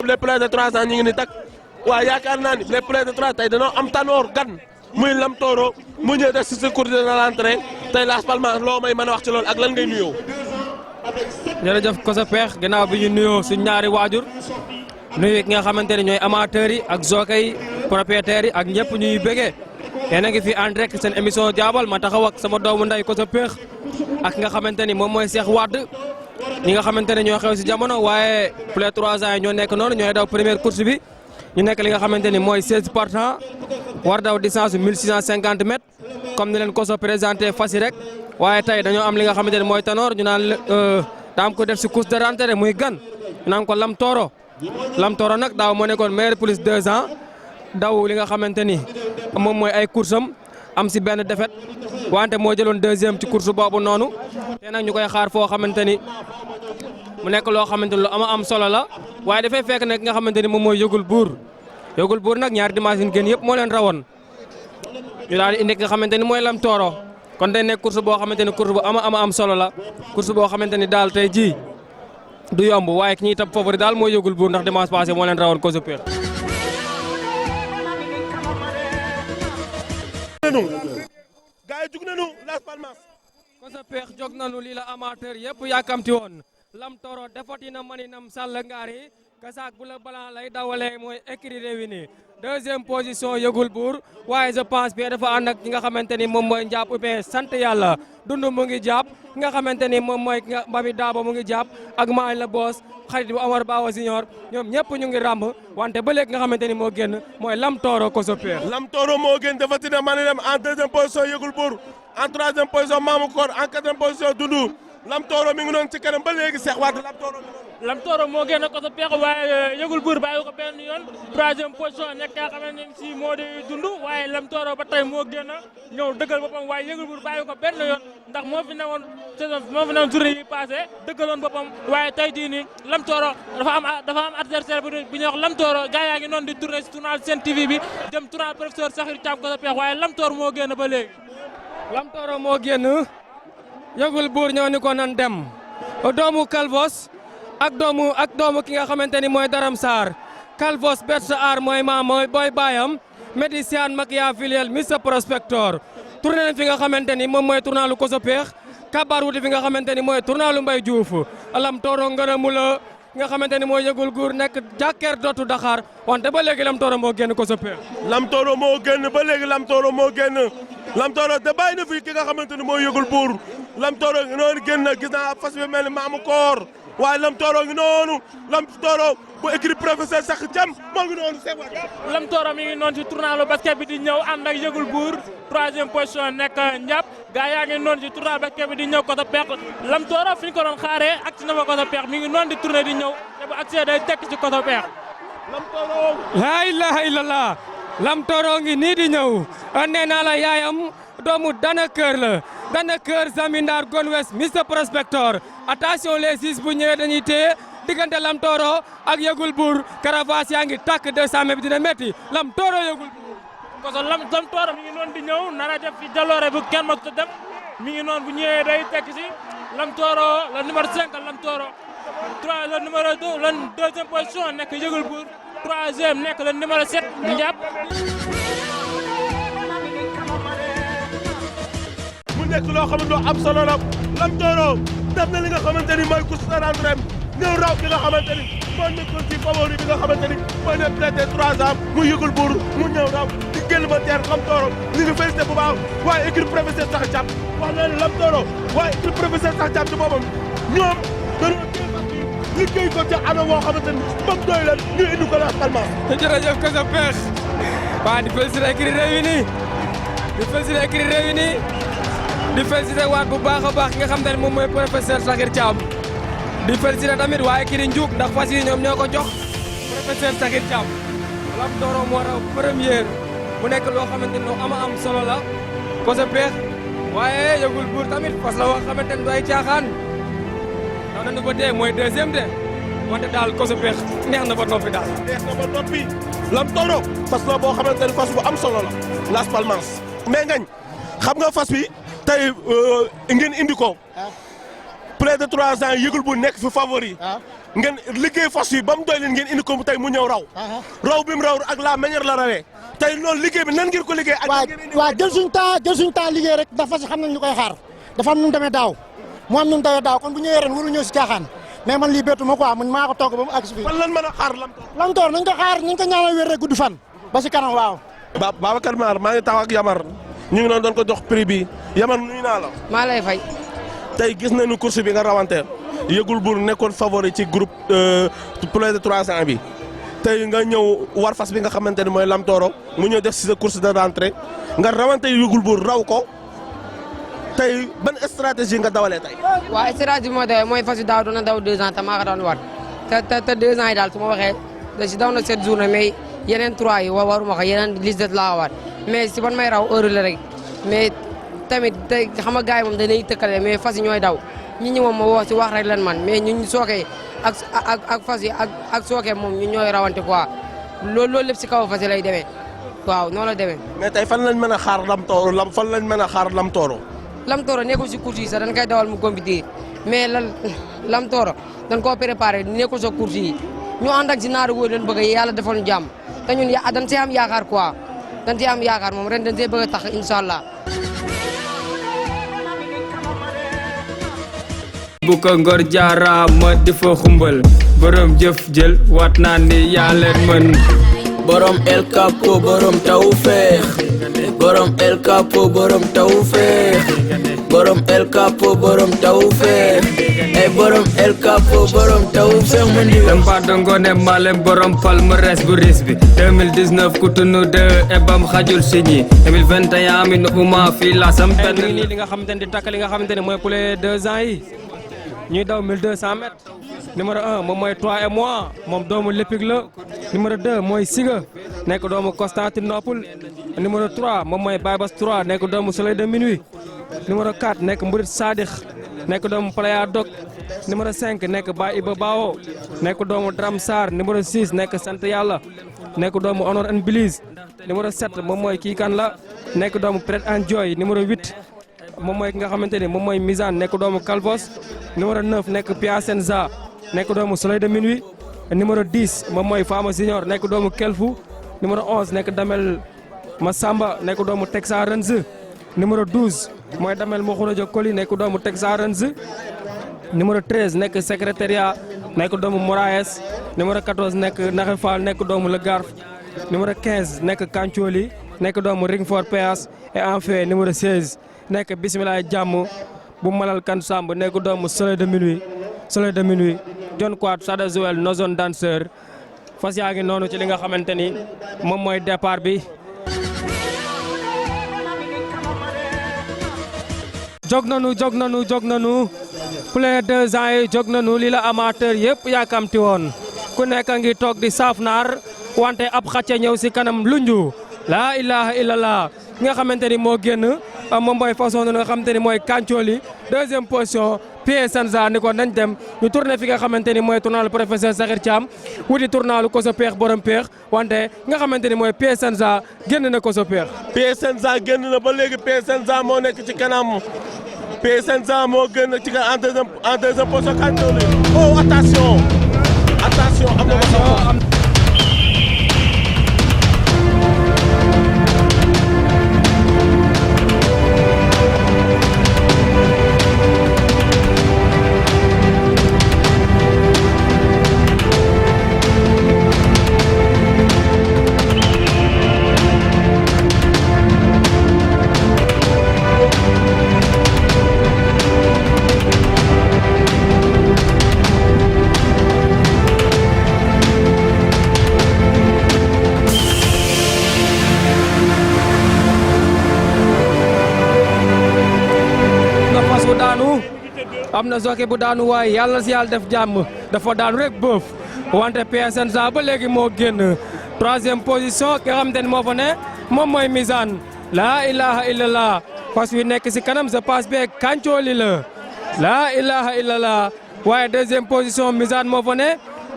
les plus de 3 ans ñu ngi ni tak waaye yaakaar naa ni les plus de 3 tey dañoo am tanoor gan muy Lam Toro mu ñëw def si sa cours de l'entrée tey Las Palmas loo may mën a wax ci loolu ak lan ngay nuyoo. jërëjëf Koso Peex gannaaw bi ñu nuyoo suñ ñaari waajur nuyu ki nga xamante ne ñooy amateurs yi ak jockey yi propriétaires yi ak ñëpp ñuy bëggee yéen a ngi fi en direct seen émission jaabal ma taxaw ak sama doomu nday Koso Peex ak nga xamante ni moom mooy Cheikh Wade ñi nga xamante ne ñoo xew si jamono waaye plus de 3 ans yi ñoo nekk noonu ñooy daw première course bi ñu nekk li nga xamante ni mooy 16 partants war daw distance 1650 mètres comme ni leen Koso présenté fas yi rek waaye tey dañoo am li nga xamante ni mooy tanoor ñu naan daam ko def si course de rentrée muy gan ñu naan ko Lam Toro Lam Toro nag daaw moo nekkoon meilleur plus 2 ans daw li nga xamante ni moom mooy ay course am si benn défaite wante moo jëloon 2e ci course boobu noonu te nag ñu koy xaar foo xamante ni mu nekk loo xamante ni lu am solo la waaye dafay fekk ne ki nga xamante ni moom mooy yëgul buur nag ñaari dimanche yi gën yëpp moo leen rawoon ñu daal di indi ki nga xamante ni mooy Lam Toro kon day nekk course boo xamante ni course bu am solo la course boo xamante ni daal tey jii du yomb waaye ki ñuy tab favori daal mooy yëgul buur ndax dimanche passé moo leen rawoon Koso Peex. gaay jug nañu Las Palmas. Koso Peex jog nañu lii la amateur yëpp yàkkamti woon Lam Toro defati na maninam sàll ngaari kasaak bu la balan lay dawalee mooy écrit réuni 2e position yëgul buur waaye je pense bien dafa ànd ak ki nga xamante ni moom mooy njàpp mais sant yàlla dund mu ngi jàpp ki nga xamante ni moom mooy Mbabi Daabo mu ngi jàpp ak Maay la boos xarit bu Omar Bawa Senior ñoom ñëpp ñu ngi ràmb wante ba léegi nga xamante ni moo génn mooy Lam Toro Koso Peex. Lam Toro moo génn defati na maninam en 2e position yëgul buur en 3e position Mamou Kor en 4e position Dundu Lam Toro mi ngi noonu ci kanam ba léegi Cheikh Wade Lam Toro moo génn Koso Peex waaye yëgul buur bàyyi ko benn yoon 3e position nekk nga xamante ne si moo di dund waaye Lam Toro ba tey moo génn ñëw dëggal boppam waaye yëgul buur bàyyi ko benn yoon ndax moo fi newoon saison moo fi newoon journée yi passé dëggaloon boppam waaye tey jii nii Lam Toro dafa am adversaire bu ñuy wax Lam Toro gars yaa ngi noonu di tourné si tournal Sen TV bi dem tournal professeur Sakhir Thiam Koso Peex waaye Lam Toro moo génn ba léegi. Lam Toro moo génn yëgul buur ñëw ni ko nan dem doomu Calvos ak doomu ki nga xamante ni mooy Daram Sarr Calvos bet sa aar mooy mooy booy baayam médicien Machiavelliel Mr Prospector tourné nañ fi nga xamante ni moom mooy tournalu Koso Peex kabar wuti fi nga xamante ni mooy tournalu Mbaye Diouf Lam Toro ngërëmu la nga xamante ni mooy yëgul guur nekk jàkkeer dootu Dakar wante ba léegi Lam Toro moo génn Koso Peex. Lam Toro moo génn ba léegi Lam Toro moo génn Lam Toro te bàyyi na fi ki nga xamante ni mooy yëgul buur Lam Toro noonu génn gis naa fas bi mel ni Mamou Kor waaye Lam Toro ngi noonu Lam Toro bu écrit professeur Sakhir Thiam moo ngi noonu Cheikh Wade. Lam Toro mi ngi noonu ci tournalu basket bi di ñëw ànd ak yëgul buur 3e position nekk njàpp gaa yaa ngi noonu ci tournalu basket bi di ñëw Koso Peex Lam Toro fi ñu ko doon xaaree ak ci na fa Koso Peex mi ngi noonu di tourné di ñëw te bu accès day tekk ci Koso Peex. Lam Toro. laa ilaaha illallah Lam Toro ngi nii di ñëw nee naa la yaayam doomu Dana Kër la Dana Kër Zamindar Gonwes Mr Prospector attention les 6 bu ñëwee dañuy téye diggante Lam Toro ak yëgul buur caravage yaa ngi takk 200 mètres bi dina métti Lam Toro yëgul buur. Koso Lam Toro mi ngi noonu di ñëw nara def fi jaloore bu kenn ma def mi ngi noonu bu ñëwee day tekk ci Lam Toro le numéro 5 Lam Toro 3 le numéro 2 le 2e position nekk yëgul buur 3e nekk le numéro 7 Ndiap. mu nekk loo xam ne loo am solo la Lam Toro def na li nga xamante ni mooy course de rentrée ñëw raw ki nga xamante ni moo nekkoon ci favori bi nga xamante ni mooy ne peut-être 3 ans mu yëgul buur mu ñëw raw di génn ba teer Lam Toro ñu ngi félicité bu baax waaye équipe professeur Sakhir Thiam wax na ne Lam Toro waaye équipe professeur Sakhir Thiam ci boppam ñoom dañoo liggéey ko ca anam woo xamante ni moom doy leen ñu indi ko Las Palmas. jërëjëf Koso Peex waa di félicité écrit réuni di félicité écrit réuni di félicité waat bu baax a baax ki nga xam ne moom mooy professeur Sakhir Thiam di félicité tamit waa écrit Ndiouk ndax fas yi ñoom ñoo ko jox professeur Sakhir Thiam Lam Toro moo raw première mu nekk loo xamante ni lu am solo la Koso Peex waaye yëgul buur tamit fas la woo xamante ni du ay caaxaan daw nañu ba dee mooy 2e de wante daal Koso Peex neex na ba noppi daal. neex na ba noppi Lam Toro fas la boo xamante ni fas bu am solo la Las Palmas mais ngañ xam nga fas bi tey ngeen indi ko près de 3 ans yëgul bu nekk fi favori. ngeen liggéey fas yi ba mu doy leen ngeen indi ko tey mu ñëw raw. raw bi mu raw ak la manière la rawee tey loolu liggéey bi nan ngeen ko liggéey. ak waaw jël suñu temps liggéey rek dafa xam nañ ñu koy xaar dafa am nu mu demee daaw mu am nu mu demee daaw kon bu ñëwee ren waru ñëw si caaxaan mais man lii bettu ma quoi man maa ko togg ba mu àgg si fii. fan lan mën a xaar Lamtoor nañ ko xaar nañ ko ñaanal wér rek gudd fan ba si kanam waaw. Babacar Mar maa ngi taxaw ak Yamar ñu ngi doon ko jox prix bi Yamar nuyu naa la. maa lay fay. tey gis nañu course bi nga rawante yëgul buur nekkoon favori ci groupe plus de 300 bi tey nga ñëw war fas bi nga xamante ne mooy Lamtoro mu ñëw def si sa course de rentrée nga rawante yëgul buur raw ko tey ban stratégie nga dawalee tey. waaw stratégie bi moo dawee mooy fas yu daaw doon na daw 2 ans te maa ko doon war te 2 ans yi daal su ma waxee da si daw na 7 journée mais yeneen 3 yi waruma ko yeneen liste laa war mais si ban may raw heure la rek mais tamit tey xam nga gars yi moom dañuy tëkkale mais fas yi ñooy daw ñi ñi moom ma woo si wax rek lan man mais ñun sookee ak fas yi ak sookee moom ñun ñooy rawante quoi loolu lépp si kaw fas yi lay demee waaw noonu la demee. mais tey fan lañ mën a xaar Lamtoro fan lañ mën a xaar Lamtoro. Lamtoro nekkul si course yi sax dañ koy dawal mu compétir mais Lamtoro dañ koo préparé nekkul sa course yi ñu ànd ak si naaru wóor leen bëgg yàlla defal ñu jàmm te ñun dañ see am yaakaar quoi dañ see am yaakaar moom ren dañ see bëgg a tax incha allah. bu ko ngor jaaraama di fa xumbal borom jëf jël waat naa ni yaa leen mën. borom El Capo borom tawfeex borom El Capo borom tawfeex borom El Capo borom tawfeex ay borom El Capo borom tawfeex mu ndi dem ba dongone malem borom palmarès bu ris bi 2019 Cotonou 2 ebam xajul si ñi 2021 mi nu uma fii la sam benn nii li nga xamante ne di takk li nga xamante ne mooy pour les 2 ans yi ñuy daw 1200 mètres numéro 1 moom mooy toi et moi moom doomu Lépig la numéro 2 mooy Siga nekk doomu Constantinople numéro 3 moom mooy Baybas 3 nekk doomu Soleil de Minuit numéro 4 nekk Mburit Sadix nekk doomu Playa Dog numéro 5 nekk Baye Iba Bao nekk doomu Dram Sarr numéro 6 nekk Sant Yàlla nekk doomu Honor and Belize numéro 7 moom mooy kii kan la nekk doomu Pret and Joy numéro 8 moom mooy ki nga xamante ni moom mooy Misaan nekk doomu Calvos numéro 9 nekk Piacenza nekk doomu Soleil de Minuit numéro 10 moom mooy Fama Senior nekk doomu Kelfu numéro 11 nekk Damel Massamba nekk doomu Texas Rens numéro 12 mooy Damel Mokhurajo Koli nekk doomu Texas Rens numéro 13 nekk Secrétariat nekk doomu Moraes numéro 14 nekk Naxe Fall nekk doomu Le Garf numéro 15 nekk Kancholi nekk doomu Ringford Péas et enfin numéro 16 nekk Bismillah Jàmm bu Malal Kan Samb nekk doomu Soleil de Minuit John Quat Sada Joel Nozon Danseur fas yaa ngi noonu ci li nga xamante ni moom mooy départ bi. jog nanu plus de 2 ans yi jog nanu li la amateur yëpp yaakamti woon ku nekk ngi toog di saaf naar wante ab xacca ñëw si kanam lunju laa ilaha illallah nga xamante ni moo génn moom mooy façon nga xamante ni mooy Kancholi 2e position Pierre Sanza ni ko nañ dem ñu tourné fi nga xamante ni mooy tournal professeur Sakhir Thiam wuti tournalu Koso Peex borom Peex wante nga xamante ni mooy Pierre Sanza génn na Koso Peex. Pierre Sanza génn na ba léegi Pierre Sanza moo nekk ci kanam Pierre Sanza moo génn ci en deuxième position Kancholi oh attention am na ko am na jockey bu daanu waaye yàlla na si yàlla def jàmm dafa daanu rek bëf wante PSN ba léegi moo génn 3e position ki nga xamante ne moo fa ne moom mooy Misaan laa ilaha illallah fas wi nekk si kanam je passe be Kancholi la laa ilaha illallah waaye 2e position Misaan moo fa ne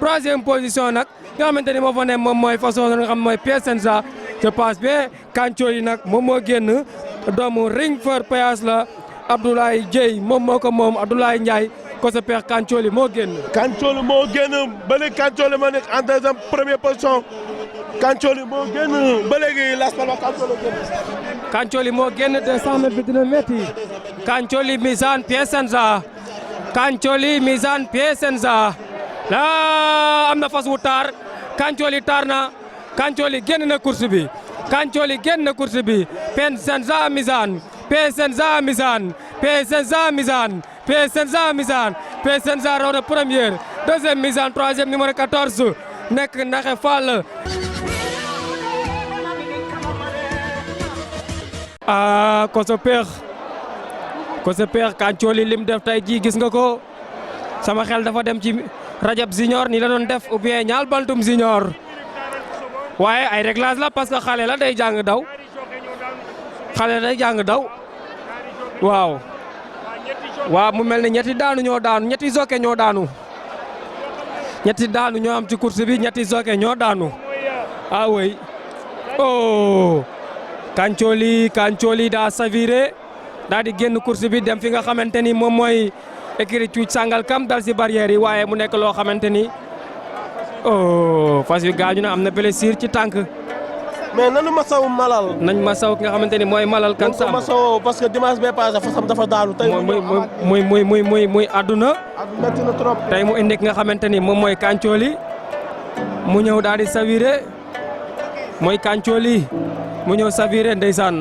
3e position nag nga xamante ni moo fa ne moom mooy façon nga xam mooy PSN je passe be Kancholi nag moom moo génn doomu Ringford Péas la Abdoulaye Dieye moom moo ko moom Abdoulaye Ndiaye Kosa Peex Kancoli moo génn. Kancoli moo génn ba léegi Kancoli moo nekk en deuxième première position Kancoli moo génn ba léegi Las Palmas Kancoli génn. Kancoli moo génn 200 mètres bi dina métti. Kancoli Misaan Piacenza. Kancoli Misaan Piacenza. laa am na fas wu taar Kancoli taar na Kancoli génn na course bi. Kancoli génn na course bi. Piacenza Misaan. Piacenza Misaan. Piacenza Misaan. Piacenza Misaan. Piacenza raw na première. deuxième Misaan troisième numéro 14 nekk Naxe Fall. Kosa Peex Kancoli lim def tey jii gis nga ko sama xel dafa dem ci Rajab Junior ni la doon def ou bien ñaal Bantum Junior waaye ay réglage la parce que xale la day jàng daw waaw mu mel ni ñetti daanu ñoo daanu ñetti jockey ñoo daanu ñetti daanu ñoo am ci course bi ñetti jockey ñoo daanu oui oh Kancoli daa saviré daa di génn course bi dem fi nga xamante ni moom mooy écurie Cuuc Sangalkam dal si barrière yi waaye mu nekk loo xamante ni fas yu gaañu na am na blessure ci tànk. mais nanu masawu malal. nañ masaw ki nga xamante ni mooy malal kan sam masawu parce que dimanche bee passé fasam dafa daanu. tey muy àdduna. métti na trop. tey mu indi ki nga xamante ni moom mooy Kancoli mu ñëw daal di saviré mooy Kancoli mu ñëw saviré ndeysaan